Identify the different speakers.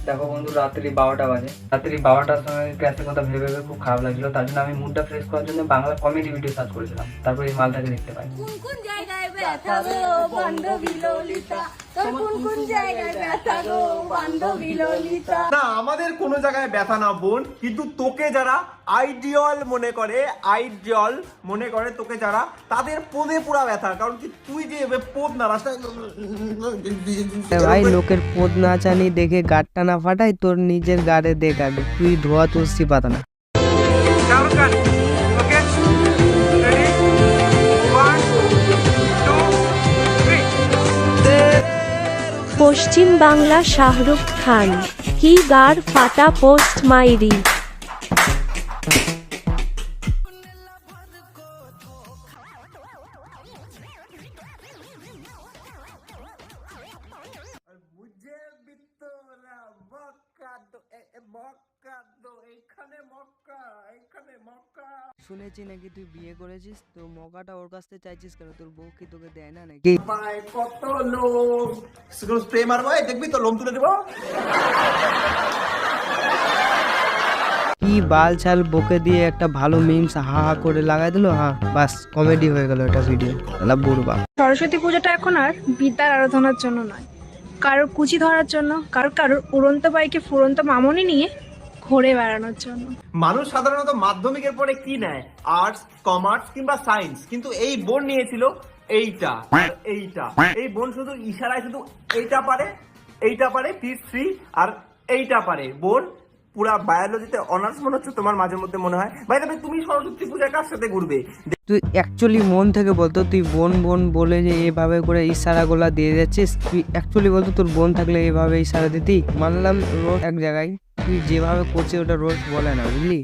Speaker 1: দেখো বন্ধু, রাত্রি 12টা বাজে। রাত্রি 12টার সময় গ্যাসের কথা ভেবে ভেবে খুব খারাপ লাগছিল। তার জন্য আমি মুডটা ফ্রেশ করার জন্য বাংলা কমেডি ভিডিও সার্চ করেছিলাম। তারপর এই মালটাকে দেখতে পাই।
Speaker 2: কোন কোন জায়গায় ব্যথা গো বান্ধবী ললিতা, তোর কোন কোন জায়গায় ব্যথা গো বান্ধবী ললিতা।
Speaker 3: না, আমাদের কোনো জায়গায় ব্যথা না বোন, কিন্তু তোকে যারা আইডিয়াল মনে করে তোকে যারা, তাদের পোদে পুরা ব্যথা। কারণ কি তুই যে পোদ না রাস্তায়
Speaker 4: ভাই, লোকের পোদ না জানি দেখে গাড়টা না ফাটাই, তোর নিজের গাড়ে দেখ আগে, তুই ধোয়া তুলসী পাতা না।
Speaker 5: পশ্চিম বাংলা শাহরুখ খান, কি গার ফাটা পোস্ট মাইরি।
Speaker 4: শুনেছি নাকি তুই বিয়ে করেছিস, তো মকাটা ওর কাছ থেকে চাইছিস কেন? তোর বউ কি তোকে দেয় না নাকি?
Speaker 3: কত লোক স্প্রে মারবো, দেখবি তো লোম তুলে দেবো।
Speaker 4: কি বাল ছাল বকে দিয়ে একটা ভালো মিমস হা হা করে লাগাই দিল, হ্যাঁ বাস কমেডি হয়ে গেল এটা ভিডিও। বুড়বা।
Speaker 6: সরস্বতী পুজোটা এখন আর বিদ্যার আরাধনার জন্য নয়, কারোর কুচি ধরার জন্য, কারোর উড়ন্ত বাইকে ফুরন্ত মামনি নিয়ে ঘুরে বেড়ানোর জন্য।
Speaker 3: মানুষ সাধারণত মাধ্যমিকের পরে কি নেয়? আর্টস, কমার্স কিংবা সায়েন্স, কিন্তু এই বোন নিয়েছিল এইটা। এই বোন শুধু ইশারায় শুধু এইটা পারে P3 আর এইটা পারে। বোন পুরা বায়োলজিতে অনার্স মনে হচ্ছে তোমার, মাঝে মধ্যে মনে হয়। ভাই তবে তুমি সরস্বতী পূজায় কার সাথে ঘুরবে?
Speaker 4: তুই অ্যাকচুয়ালি মন থেকে বলতো, তুই বোন বোন বলে যে এভাবে করে ইশারাগুলা দিয়ে যাচ্ছিস, তুই অ্যাকচুয়ালি বলতো তোর বোন থাকলে এভাবে ইশারা দিতি। মানলাম রোড এক জায়গায়, তুই যেভাবে করছিস ওটা রোড বলে না, বুঝলি?